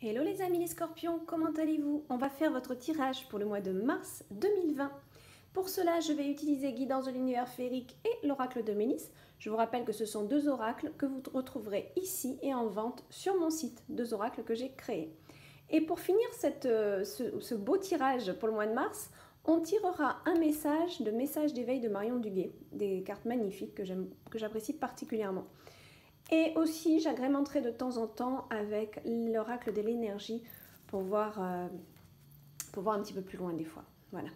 Hello les amis les scorpions, comment allez-vous? On va faire votre tirage pour le mois de mars 2020. Pour cela, je vais utiliser Guidance de l'univers féerique et l'oracle de Mélis. Je vous rappelle que ce sont deux oracles que vous retrouverez ici et en vente sur mon site, deux oracles que j'ai créés. Et pour finir ce beau tirage pour le mois de mars, on tirera un message d'éveil de Marion Duguay, des cartes magnifiques que j'apprécie particulièrement. Et aussi, j'agrémenterai de temps en temps avec l'oracle de l'énergie pour voir un petit peu plus loin des fois. Voilà.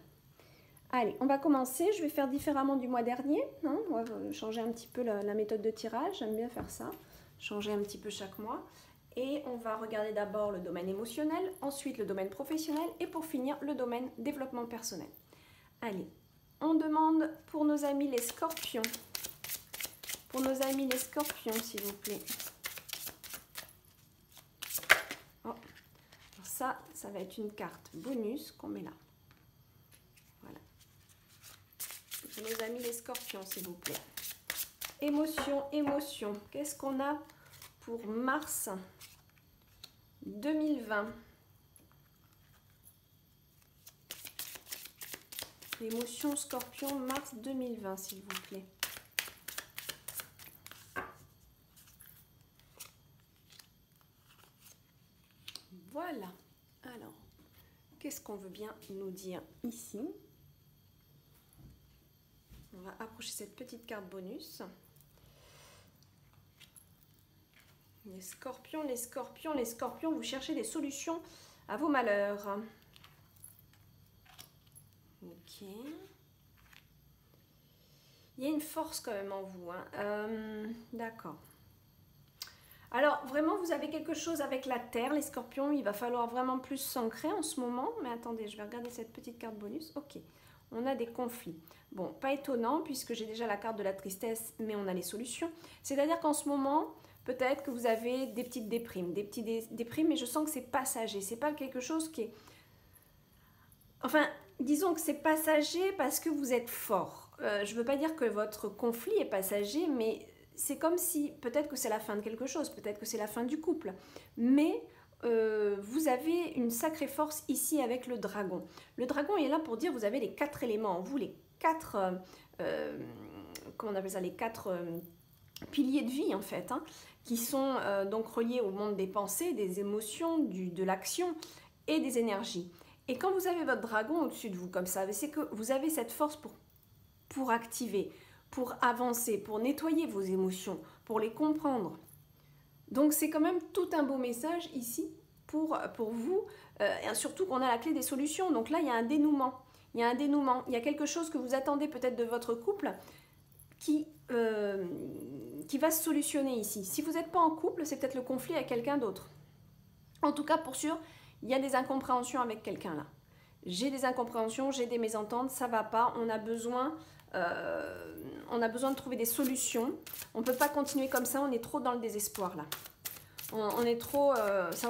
Allez, on va commencer. Je vais faire différemment du mois dernier. Hein, on va changer un petit peu la méthode de tirage. J'aime bien faire ça. Changer un petit peu chaque mois. Et on va regarder d'abord le domaine émotionnel, ensuite le domaine professionnel et pour finir le domaine développement personnel. Allez, on demande pour nos amis les scorpions. Pour nos amis les scorpions, s'il vous plaît. Oh. Alors ça va être une carte bonus qu'on met là. Voilà. Pour nos amis les scorpions, s'il vous plaît. Émotion, émotion. Qu'est-ce qu'on a pour mars 2020? Émotion scorpion, mars 2020, s'il vous plaît. Voilà. Alors, qu'est-ce qu'on veut bien nous dire ici? On va approcher cette petite carte bonus. Les scorpions, les scorpions, les scorpions, vous cherchez des solutions à vos malheurs. Ok. Il y a une force quand même en vous. Hein. D'accord. Alors, vraiment, vous avez quelque chose avec la terre, les scorpions. Il va falloir vraiment plus s'ancrer en ce moment. Mais attendez, je vais regarder cette petite carte bonus. Ok, on a des conflits. Bon, pas étonnant puisque j'ai déjà la carte de la tristesse, mais on a les solutions. C'est-à-dire qu'en ce moment, peut-être que vous avez des petites déprimes, déprimes, mais je sens que c'est passager. C'est pas quelque chose qui est... Enfin, disons que c'est passager parce que vous êtes fort. Je ne veux pas dire que votre conflit est passager, mais... c'est comme si, peut-être que c'est la fin de quelque chose, peut-être que c'est la fin du couple, mais vous avez une sacrée force ici avec le dragon. Le dragon est là pour dire, vous avez les 4 éléments en vous, les 4, comment on appelle ça, les 4 piliers de vie en fait, hein, qui sont donc reliés au monde des pensées, des émotions, de l'action et des énergies. Et quand vous avez votre dragon au-dessus de vous comme ça, c'est que vous avez cette force pour activer, pour avancer, pour nettoyer vos émotions, pour les comprendre. Donc c'est quand même tout un beau message ici pour vous, et surtout qu'on a la clé des solutions. Donc là, il y a un dénouement. Il y a un dénouement. Il y a quelque chose que vous attendez peut-être de votre couple qui va se solutionner ici. Si vous n'êtes pas en couple, c'est peut-être le conflit avec quelqu'un d'autre. En tout cas, pour sûr, il y a des incompréhensions avec quelqu'un là. J'ai des incompréhensions, j'ai des mésententes, ça ne va pas, on a besoin de trouver des solutions. On ne peut pas continuer comme ça, on est trop dans le désespoir là. On est trop... ça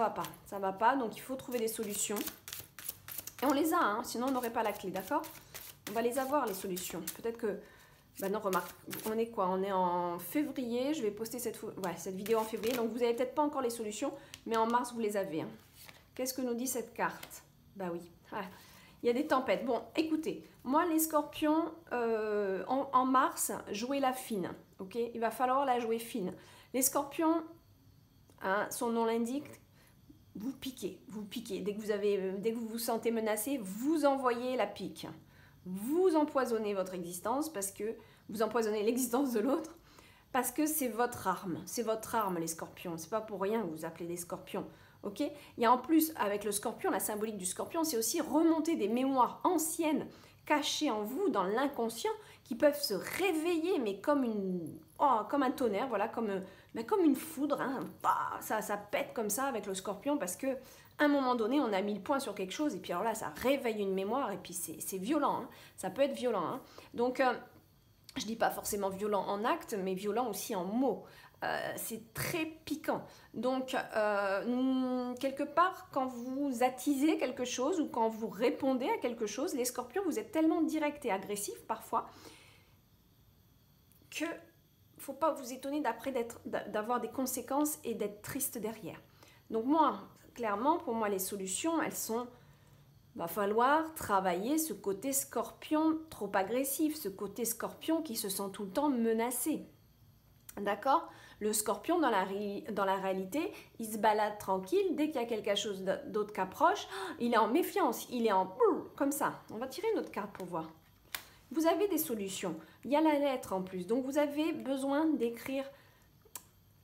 va pas, donc il faut trouver des solutions. Et on les a, hein, sinon on n'aurait pas la clé, d'accord? On va les avoir les solutions. Peut-être que... Ben non, remarque, on est quoi? On est en février, je vais poster cette vidéo en février, donc vous n'avez peut-être pas encore les solutions, mais en mars vous les avez. Hein. Qu'est-ce que nous dit cette carte? Bah oui, il y a des tempêtes. Bon, écoutez, moi les scorpions, en mars, jouez la fine, ok? Il va falloir la jouer fine. Les scorpions, hein, son nom l'indique, vous piquez. Dès que vous vous sentez menacé, vous envoyez la pique. Vous empoisonnez votre existence parce que vous empoisonnez l'existence de l'autre parce que c'est votre arme. C'est votre arme, les scorpions. C'est pas pour rien que vous appelez des scorpions. Ok? Il y a en plus, avec le scorpion, la symbolique du scorpion, c'est aussi remonter des mémoires anciennes cachées en vous, dans l'inconscient, qui peuvent se réveiller, mais comme un tonnerre, voilà, comme une foudre. Hein. Bah, ça pète comme ça avec le scorpion parce que à un moment donné, on a mis le point sur quelque chose et puis alors là, ça réveille une mémoire et puis c'est violent. Hein. Ça peut être violent. Hein. Donc, je ne dis pas forcément violent en acte, mais violent aussi en mots. C'est très piquant. Donc, quelque part, quand vous attisez quelque chose ou quand vous répondez à quelque chose, les scorpions, vous êtes tellement direct et agressif parfois que il ne faut pas vous étonner d'après d'avoir des conséquences et d'être triste derrière. Donc moi, clairement, pour moi, les solutions, elles sont... Va falloir travailler ce côté scorpion trop agressif, ce côté scorpion qui se sent tout le temps menacé. D'accord? Le scorpion, dans la réalité, il se balade tranquille. Dès qu'il y a quelque chose d'autre qui approche, il est en méfiance, il est en... comme ça. On va tirer une autre carte pour voir. Vous avez des solutions. Il y a la lettre en plus. Donc, vous avez besoin d'écrire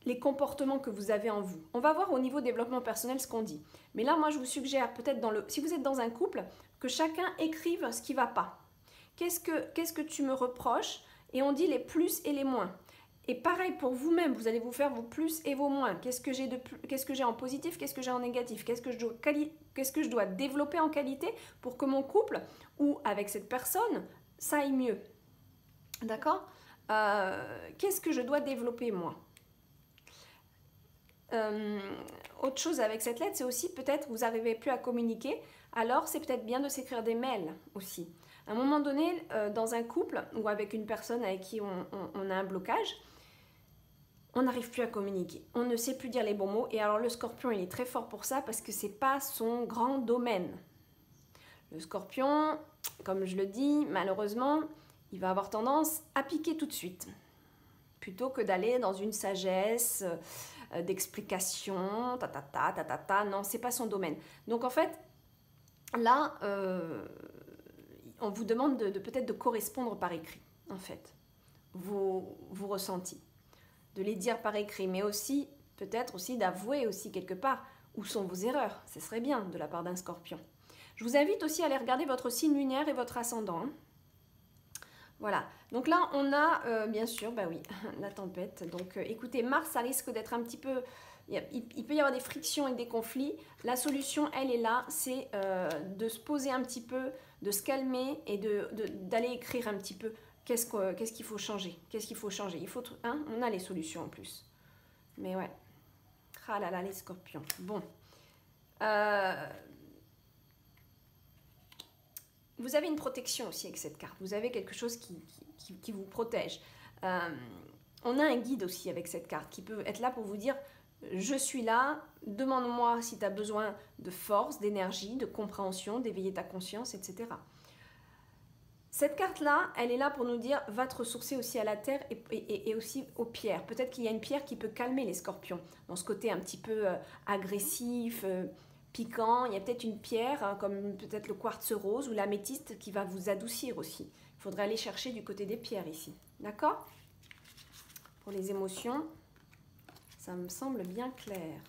les comportements que vous avez en vous. On va voir au niveau développement personnel ce qu'on dit. Mais là, moi, je vous suggère peut-être, si vous êtes dans un couple, que chacun écrive ce qui ne va pas. Qu'est-ce que tu me reproches? Et on dit les plus et les moins. Et pareil pour vous-même, vous allez vous faire vos plus et vos moins. Qu'est-ce que j'ai en positif, qu'est-ce que j'ai en négatif, qu'est-ce que je dois développer en qualité pour que mon couple ou avec cette personne, ça aille mieux. D'accord? Qu'est-ce que je dois développer moi? Autre chose avec cette lettre, c'est aussi peut-être vous n'arrivez plus à communiquer, alors c'est peut-être bien de s'écrire des mails aussi. À un moment donné, dans un couple ou avec une personne avec qui on a un blocage, on n'arrive plus à communiquer. On ne sait plus dire les bons mots. Et alors le scorpion, il est très fort pour ça parce que ce n'est pas son grand domaine. Le scorpion, comme je le dis, malheureusement, il va avoir tendance à piquer tout de suite. Plutôt que d'aller dans une sagesse d'explication, non, ce n'est pas son domaine. Donc en fait, là, on vous demande peut-être de correspondre par écrit, en fait, vos ressentis. De les dire par écrit, mais aussi, peut-être aussi d'avouer aussi quelque part où sont vos erreurs. Ce serait bien de la part d'un scorpion. Je vous invite aussi à aller regarder votre signe lunaire et votre ascendant. Hein. Voilà. Donc là, on a, bien sûr, bah oui, la tempête. Donc écoutez, Mars, ça risque d'être un petit peu... Il peut y avoir des frictions et des conflits. La solution, elle est là, c'est de se poser un petit peu, de se calmer et d'aller écrire un petit peu. Qu'est-ce qu'il faut changer? Qu'est-ce qu'il faut changer? Hein, on a les solutions en plus. Mais ouais. Ah là là, les scorpions. Bon. Vous avez une protection aussi avec cette carte. Vous avez quelque chose qui vous protège. On a un guide aussi avec cette carte qui peut être là pour vous dire « Je suis là, demande-moi si tu as besoin de force, d'énergie, de compréhension, d'éveiller ta conscience, etc. » Cette carte-là, elle est là pour nous dire « Va te ressourcer aussi à la terre et aussi aux pierres. » Peut-être qu'il y a une pierre qui peut calmer les scorpions. Dans ce côté un petit peu agressif, piquant, il y a peut-être une pierre, hein, comme peut-être le quartz rose ou l'améthyste qui va vous adoucir aussi. Il faudrait aller chercher du côté des pierres ici. D'accord? Pour les émotions, ça me semble bien clair.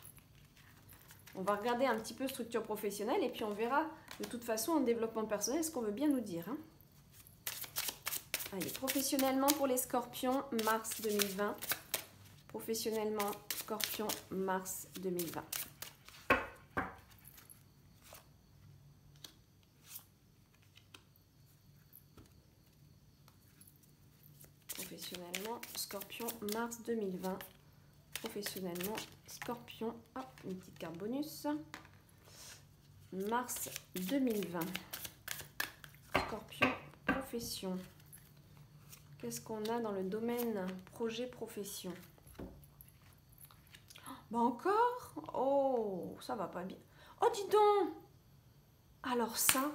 On va regarder un petit peu structure professionnelle et puis on verra de toute façon en développement personnel ce qu'on veut bien nous dire. Hein. Allez, professionnellement pour les scorpions, mars 2020. Professionnellement, scorpion, mars 2020. Professionnellement, scorpion, mars 2020. Professionnellement, scorpion, hop, une petite carte bonus. Mars 2020. Scorpion, profession. Qu'est-ce qu'on a dans le domaine projet profession? Bah encore? Oh, ça va pas bien. Oh, dis donc! Alors ça,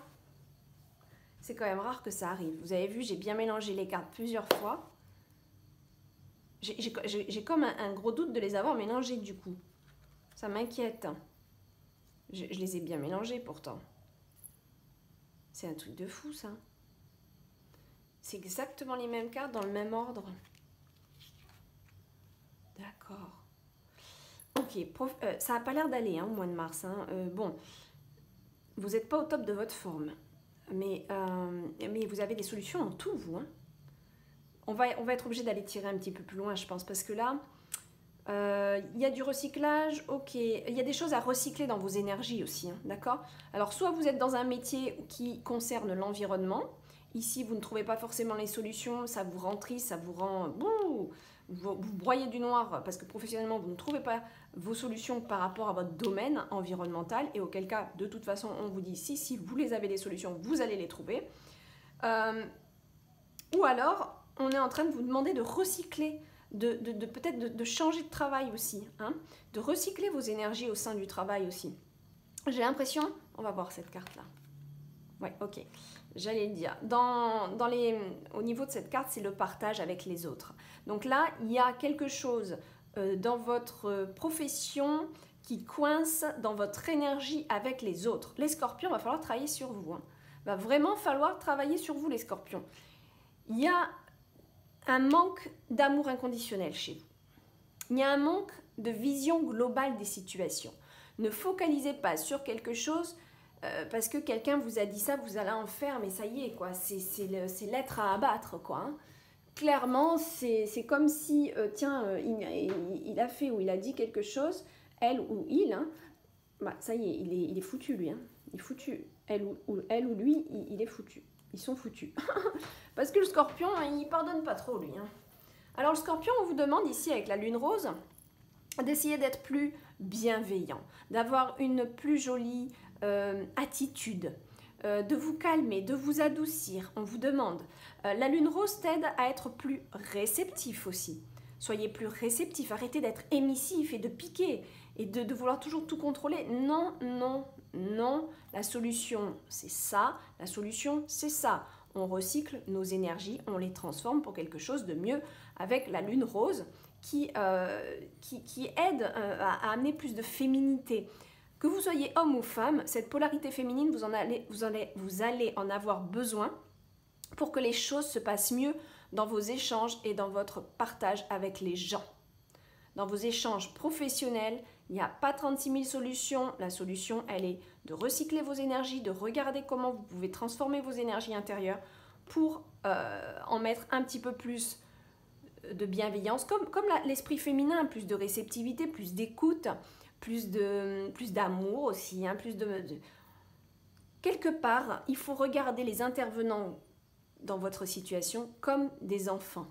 c'est quand même rare que ça arrive. Vous avez vu, j'ai bien mélangé les cartes plusieurs fois. J'ai comme un gros doute de les avoir mélangées du coup. Ça m'inquiète. Je les ai bien mélangées pourtant. C'est un truc de fou ça. C'est exactement les mêmes cartes dans le même ordre. D'accord. Ok, ça n'a pas l'air d'aller hein, au mois de mars. Hein. Bon, vous n'êtes pas au top de votre forme. Mais vous avez des solutions en tout, vous. Hein. On va être obligé d'aller tirer un petit peu plus loin, je pense. Parce que là, il y a du recyclage. Ok, il y a des choses à recycler dans vos énergies aussi. Hein, d'accord? Alors, soit vous êtes dans un métier qui concerne l'environnement. Ici, vous ne trouvez pas forcément les solutions, ça vous rend triste, ça vous rend... vous broyez du noir parce que professionnellement, vous ne trouvez pas vos solutions par rapport à votre domaine environnemental et auquel cas, de toute façon, on vous dit si vous les avez les solutions, vous allez les trouver. Ou alors, on est en train de vous demander de recycler, peut-être de changer de travail aussi, hein, de recycler vos énergies au sein du travail aussi. J'ai l'impression, on va voir cette carte-là. Ouais, ok, j'allais le dire. Au niveau de cette carte, c'est le partage avec les autres. Donc là, il y a quelque chose dans votre profession qui coince dans votre énergie avec les autres. Les scorpions, il va falloir travailler sur vous. Hein. Va vraiment falloir travailler sur vous, les scorpions. Il y a un manque d'amour inconditionnel chez vous. Il y a un manque de vision globale des situations. Ne focalisez pas sur quelque chose parce que quelqu'un vous a dit ça, vous allez en faire, mais ça y est, quoi. C'est l'être à abattre, quoi. Hein. Clairement, c'est comme si, il a fait ou il a dit quelque chose, elle ou il, hein, bah, ça y est, il est foutu, lui. Hein. Il est foutu. Elle ou lui, il est foutu. Ils sont foutus. Parce que le scorpion, il pardonne pas trop, lui. Hein. Alors, le scorpion, on vous demande ici, avec la lune rose, d'essayer d'être plus bienveillant, d'avoir une plus jolie attitude, de vous calmer, de vous adoucir. On vous demande. La lune rose t'aide à être plus réceptif aussi. Soyez plus réceptif, arrêtez d'être émissif et de piquer et de vouloir toujours tout contrôler. Non, non, non. La solution, c'est ça. La solution, c'est ça. On recycle nos énergies, on les transforme pour quelque chose de mieux avec la lune rose qui aide à amener plus de féminité. Que vous soyez homme ou femme, cette polarité féminine, vous allez en avoir besoin pour que les choses se passent mieux dans vos échanges et dans votre partage avec les gens. Dans vos échanges professionnels, il n'y a pas 36 000 solutions. La solution, elle est de recycler vos énergies, de regarder comment vous pouvez transformer vos énergies intérieures pour en mettre un petit peu plus de bienveillance, comme l'esprit féminin, plus de réceptivité, plus d'écoute, plus d'amour aussi, hein, Quelque part, il faut regarder les intervenants dans votre situation comme des enfants.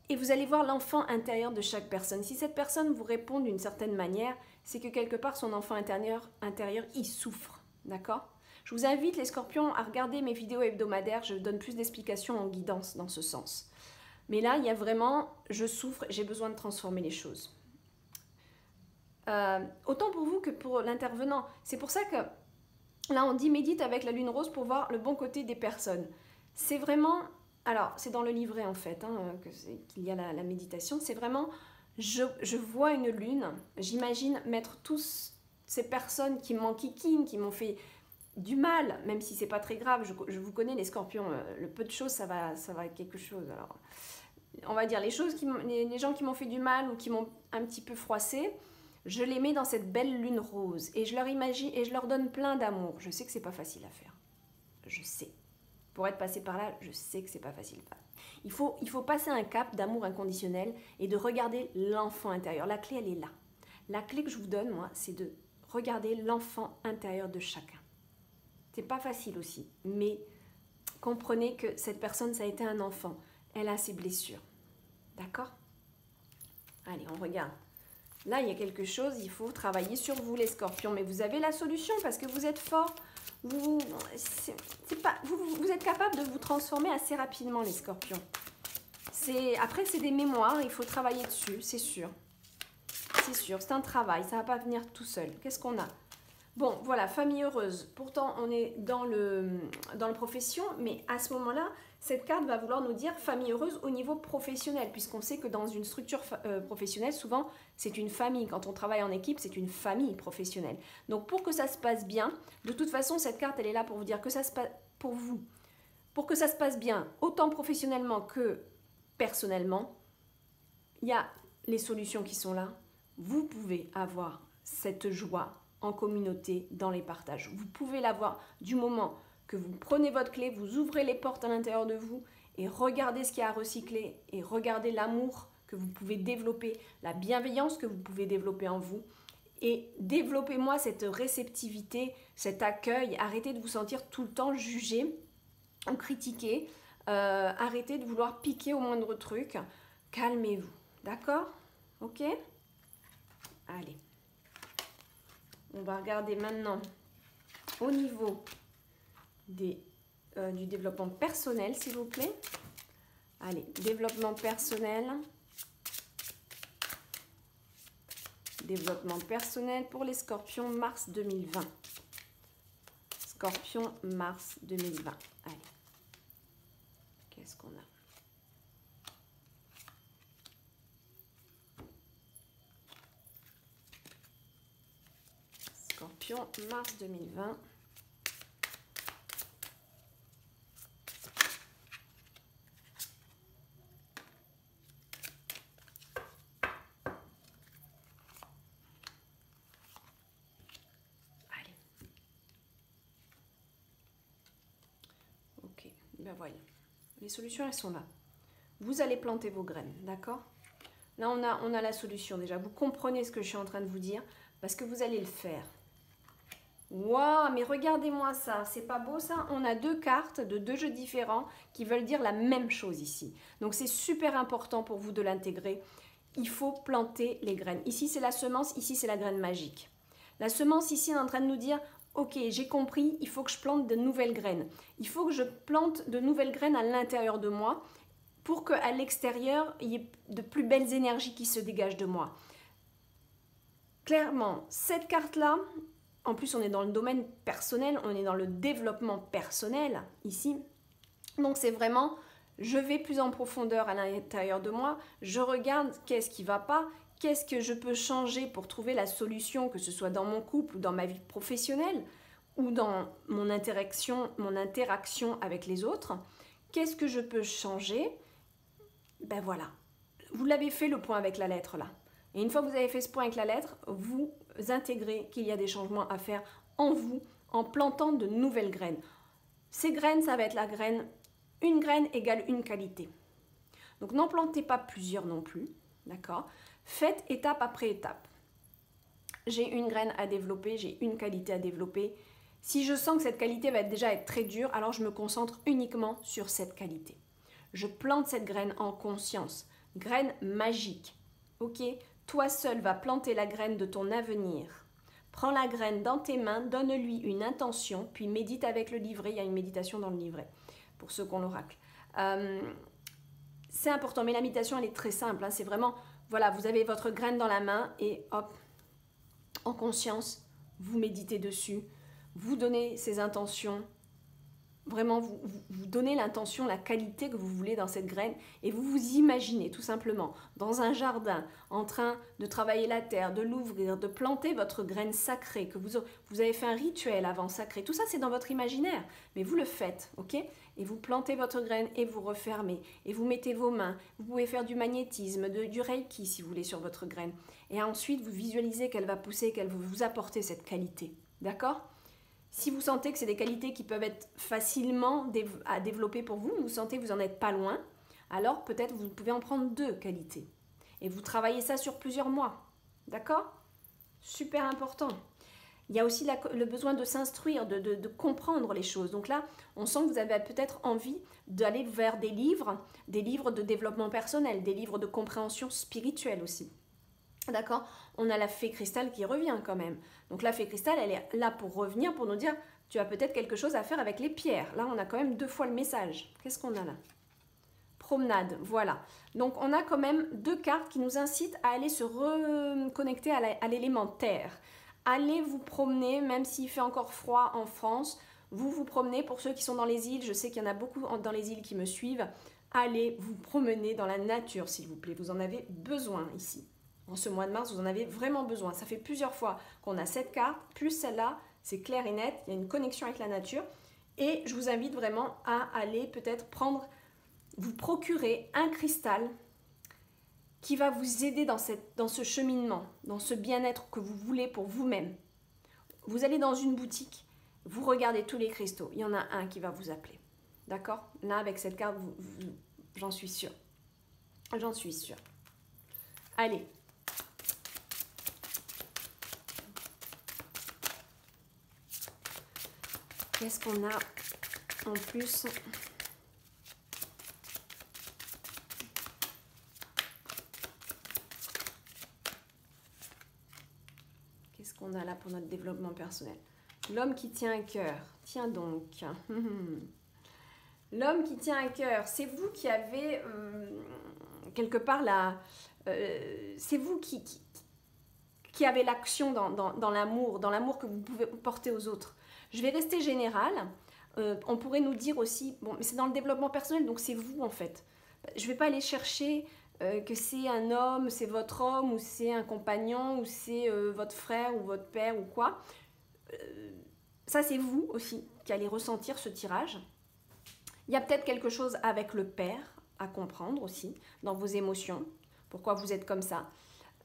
Et vous allez voir l'enfant intérieur de chaque personne. Si cette personne vous répond d'une certaine manière, c'est que quelque part son enfant intérieur il souffre. D'accord ? Je vous invite les scorpions à regarder mes vidéos hebdomadaires. Je donne plus d'explications en guidance dans ce sens. Mais là, il y a vraiment, je souffre, j'ai besoin de transformer les choses. Autant pour vous que pour l'intervenant. C'est pour ça que là, on dit médite avec la lune rose pour voir le bon côté des personnes. C'est vraiment... Alors, c'est dans le livret en fait qu'il y a la méditation. C'est vraiment, je vois une lune, j'imagine mettre tous ces personnes qui m'enquiquinent, qui m'ont fait du mal, même si c'est pas très grave. Je vous connais les scorpions, le peu de choses, ça va être quelque chose. Alors, on va dire les gens qui m'ont fait du mal ou qui m'ont un petit peu froissé, je les mets dans cette belle lune rose et je leur imagine et je leur donne plein d'amour. Je sais que c'est pas facile à faire. Je sais. Pour être passé par là, je sais que c'est pas facile. Il faut passer un cap d'amour inconditionnel et de regarder l'enfant intérieur. La clé, elle est là. La clé que je vous donne, moi, c'est de regarder l'enfant intérieur de chacun. C'est pas facile aussi, mais comprenez que cette personne, ça a été un enfant. Elle a ses blessures. D'accord ? Allez, on regarde. Là, il y a quelque chose, il faut travailler sur vous, les scorpions. Mais vous avez la solution parce que vous êtes fort. Vous êtes capable de vous transformer assez rapidement, les scorpions. Après, c'est des mémoires, il faut travailler dessus, c'est sûr. C'est sûr, c'est un travail, ça ne va pas venir tout seul. Qu'est-ce qu'on a ? Bon, voilà, famille heureuse. Pourtant, on est dans le profession, mais à ce moment-là, cette carte va vouloir nous dire famille heureuse au niveau professionnel, puisqu'on sait que dans une structure professionnelle, souvent, c'est une famille. Quand on travaille en équipe, c'est une famille professionnelle. Donc, pour que ça se passe bien, de toute façon, cette carte, elle est là pour vous dire que ça se passe pour vous. Pour que ça se passe bien, autant professionnellement que personnellement, il y a les solutions qui sont là. Vous pouvez avoir cette joie en communauté dans les partages. Vous pouvez l'avoir du moment que vous prenez votre clé, vous ouvrez les portes à l'intérieur de vous et regardez ce qu'il y a à recycler et regardez l'amour que vous pouvez développer, la bienveillance que vous pouvez développer en vous et développez-moi cette réceptivité, cet accueil. Arrêtez de vous sentir tout le temps jugé ou critiqué. Arrêtez de vouloir piquer au moindre truc. Calmez-vous. D'accord ? Ok ? Allez. On va regarder maintenant au niveau du développement personnel, s'il vous plaît. Allez, développement personnel. Développement personnel pour les scorpions, mars 2020. Scorpion, mars 2020. Allez. Qu'est-ce qu'on a? Scorpion, mars 2020. Allez. Ok, ben voilà. Les solutions, elles sont là. Vous allez planter vos graines, d'accord? Là, on a la solution déjà. Vous comprenez ce que je suis en train de vous dire parce que vous allez le faire. Waouh, mais regardez-moi ça, c'est pas beau ça? On a deux cartes de deux jeux différents qui veulent dire la même chose ici. Donc c'est super important pour vous de l'intégrer. Il faut planter les graines. Ici c'est la semence, ici c'est la graine magique. La semence ici est en train de nous dire, ok, j'ai compris, il faut que je plante de nouvelles graines. Il faut que je plante de nouvelles graines à l'intérieur de moi pour qu'à l'extérieur, il y ait de plus belles énergies qui se dégagent de moi. Clairement, cette carte-là, en plus, on est dans le domaine personnel, on est dans le développement personnel ici. Donc, c'est vraiment, je vais plus en profondeur à l'intérieur de moi, je regarde qu'est-ce qui ne va pas, qu'est-ce que je peux changer pour trouver la solution, que ce soit dans mon couple ou dans ma vie professionnelle ou dans mon interaction avec les autres. Qu'est-ce que je peux changer? Ben voilà, vous l'avez fait le point avec la lettre là. Et une fois que vous avez fait ce point avec la lettre, vous intégrez qu'il y a des changements à faire en vous, en plantant de nouvelles graines. Ces graines, ça va être la graine, une graine égale une qualité. Donc n'en plantez pas plusieurs non plus, d'accord? Faites étape après étape. J'ai une graine à développer, j'ai une qualité à développer. Si je sens que cette qualité va déjà être très dure, alors je me concentre uniquement sur cette qualité. Je plante cette graine en conscience, graine magique, ok? Toi seul vas planter la graine de ton avenir. Prends la graine dans tes mains, donne-lui une intention, puis médite avec le livret. Il y a une méditation dans le livret, pour ceux qui ont l'oracle. C'est important, mais la méditation, elle est très simple. Hein, c'est vraiment, voilà, vous avez votre graine dans la main et hop, en conscience, vous méditez dessus. Vous donnez ces intentions. Vraiment, vous donnez l'intention, la qualité que vous voulez dans cette graine et vous vous imaginez tout simplement dans un jardin en train de travailler la terre, de l'ouvrir, de planter votre graine sacrée, que vous avez fait un rituel avant sacré. Tout ça, c'est dans votre imaginaire, mais vous le faites, ok? Et vous plantez votre graine et vous refermez et vous mettez vos mains. Vous pouvez faire du magnétisme, du reiki si vous voulez sur votre graine. Et ensuite, vous visualisez qu'elle va pousser, qu'elle va vous apporter cette qualité, d'accord? Si vous sentez que c'est des qualités qui peuvent être facilement à développer pour vous, vous sentez que vous n'en êtes pas loin, alors peut-être vous pouvez en prendre deux qualités. Et vous travaillez ça sur plusieurs mois. D'accord? Super important. Il y a aussi le besoin de s'instruire, de comprendre les choses. Donc là, on sent que vous avez peut-être envie d'aller vers des livres de développement personnel, des livres de compréhension spirituelle aussi. D'accord? On a la fée cristal qui revient quand même. Donc la fée cristal, elle est là pour revenir, pour nous dire, tu as peut-être quelque chose à faire avec les pierres. Là, on a quand même deux fois le message. Qu'est-ce qu'on a là? Promenade, voilà. Donc on a quand même deux cartes qui nous incitent à aller se reconnecter à l'élément terre. Allez vous promener, même s'il fait encore froid en France. Vous vous promenez, pour ceux qui sont dans les îles, je sais qu'il y en a beaucoup dans les îles qui me suivent. Allez vous promener dans la nature, s'il vous plaît. Vous en avez besoin ici. En ce mois de mars, vous en avez vraiment besoin. Ça fait plusieurs fois qu'on a cette carte, plus celle-là, c'est clair et net. Il y a une connexion avec la nature. Et je vous invite vraiment à aller peut-être vous procurer un cristal qui va vous aider dans ce cheminement, dans ce bien-être que vous voulez pour vous-même. Vous allez dans une boutique, vous regardez tous les cristaux. Il y en a un qui va vous appeler. D'accord? Là, avec cette carte, j'en suis sûre. J'en suis sûre. Allez. Qu'est-ce qu'on a en plus? Qu'est-ce qu'on a là pour notre développement personnel? L'homme qui tient un cœur. Tiens donc. L'homme qui tient un cœur. C'est vous qui avez quelque part là. C'est vous qui qui avez l'action dans l'amour que vous pouvez porter aux autres. Je vais rester générale. On pourrait nous dire aussi, bon, mais c'est dans le développement personnel, donc c'est vous en fait. Je ne vais pas aller chercher que c'est un homme, c'est votre homme, ou c'est un compagnon, ou c'est votre frère, ou votre père, ou quoi. Ça, c'est vous aussi qui allez ressentir ce tirage. Il y a peut-être quelque chose avec le père à comprendre aussi, dans vos émotions, pourquoi vous êtes comme ça.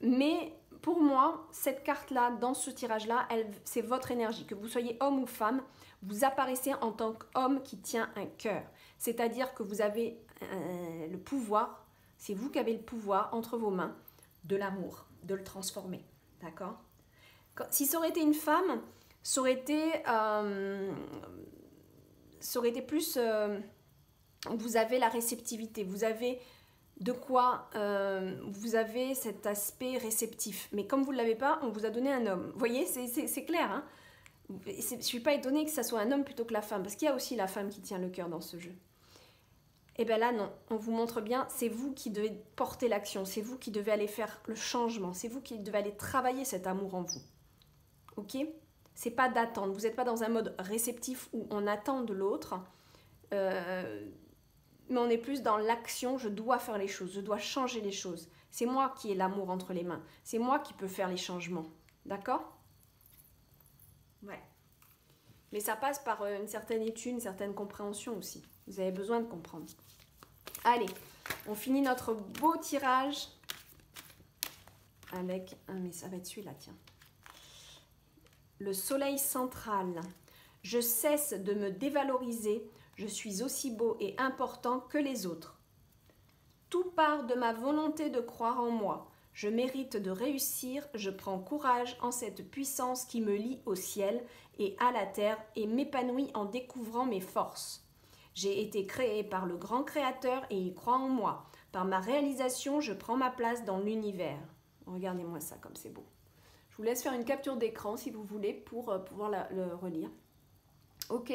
Mais pour moi, cette carte-là, dans ce tirage-là, c'est votre énergie. Que vous soyez homme ou femme, vous apparaissez en tant qu'homme qui tient un cœur. C'est-à-dire que vous avez le pouvoir, c'est vous qui avez le pouvoir entre vos mains de l'amour, de le transformer. D'accord? Si ça aurait été une femme, ça aurait été plus... vous avez la réceptivité, vous avez de quoi, vous avez cet aspect réceptif. Mais comme vous ne l'avez pas, on vous a donné un homme. Vous voyez, c'est clair. Hein, je ne suis pas étonnée que ça soit un homme plutôt que la femme, parce qu'il y a aussi la femme qui tient le cœur dans ce jeu. Et bien là, non, on vous montre bien, c'est vous qui devez porter l'action, c'est vous qui devez aller faire le changement, c'est vous qui devez aller travailler cet amour en vous. Ok? C'est pas d'attendre, vous n'êtes pas dans un mode réceptif où on attend de l'autre, mais on est plus dans l'action, je dois faire les choses, je dois changer les choses. C'est moi qui ai l'amour entre les mains, c'est moi qui peux faire les changements. D'accord? Ouais. Mais ça passe par une certaine étude, une certaine compréhension aussi. Vous avez besoin de comprendre. Allez, on finit notre beau tirage avec mais ça va être celui-là, tiens. Le soleil central. Je cesse de me dévaloriser. Je suis aussi beau et important que les autres. Tout part de ma volonté de croire en moi. Je mérite de réussir. Je prends courage en cette puissance qui me lie au ciel et à la terre et m'épanouis en découvrant mes forces. J'ai été créé par le grand créateur et il croit en moi. Par ma réalisation, je prends ma place dans l'univers. Regardez-moi ça comme c'est beau. Je vous laisse faire une capture d'écran si vous voulez pour pouvoir le relire. Ok?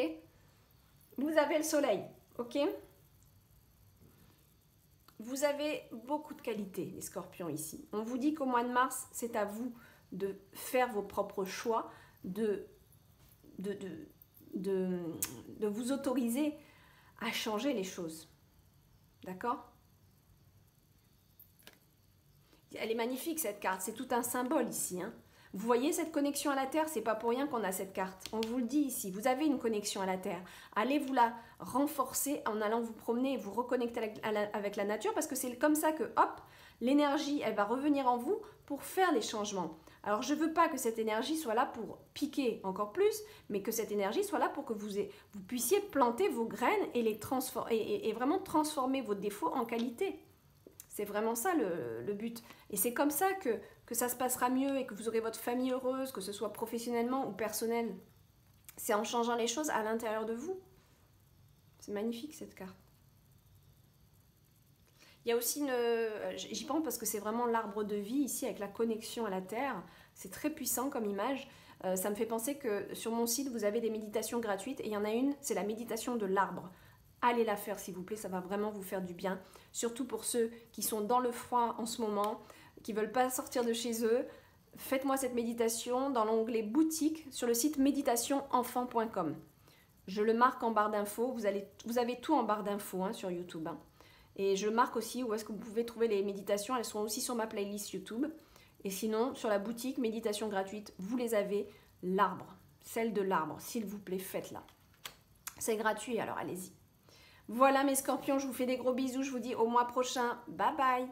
Vous avez le soleil. Ok? Vous avez beaucoup de qualités, les scorpions, ici. On vous dit qu'au mois de mars, c'est à vous de faire vos propres choix, de vous autoriser à changer les choses. D'accord? Elle est magnifique, cette carte. C'est tout un symbole ici. Hein. Vous voyez cette connexion à la Terre, c'est pas pour rien qu'on a cette carte. On vous le dit ici, vous avez une connexion à la Terre. Allez vous la renforcer en allant vous promener et vous reconnecter avec la nature parce que c'est comme ça que, hop, l'énergie, elle va revenir en vous pour faire les changements. Alors, je ne veux pas que cette énergie soit là pour piquer encore plus, mais que cette énergie soit là pour que vous puissiez planter vos graines et, et vraiment transformer vos défauts en qualité. C'est vraiment ça le but. Et c'est comme ça que ça se passera mieux et que vous aurez votre famille heureuse, que ce soit professionnellement ou personnel. C'est en changeant les choses à l'intérieur de vous. C'est magnifique cette carte. Il y a aussi j'y pense parce que c'est vraiment l'arbre de vie ici avec la connexion à la terre. C'est très puissant comme image. Ça me fait penser que sur mon site, vous avez des méditations gratuites et il y en a une, c'est la méditation de l'arbre. Allez la faire s'il vous plaît, ça va vraiment vous faire du bien. Surtout pour ceux qui sont dans le froid en ce moment, qui ne veulent pas sortir de chez eux. Faites-moi cette méditation dans l'onglet boutique sur le site méditationenfant.com. Je le marque en barre d'infos. Vous avez tout en barre d'infos hein, sur YouTube. Hein. Et je marque aussi où est-ce que vous pouvez trouver les méditations. Elles sont aussi sur ma playlist YouTube. Et sinon, sur la boutique méditation gratuite, vous les avez. L'arbre, celle de l'arbre, s'il vous plaît, faites-la. C'est gratuit, alors allez-y. Voilà mes scorpions, je vous fais des gros bisous. Je vous dis au mois prochain. Bye bye.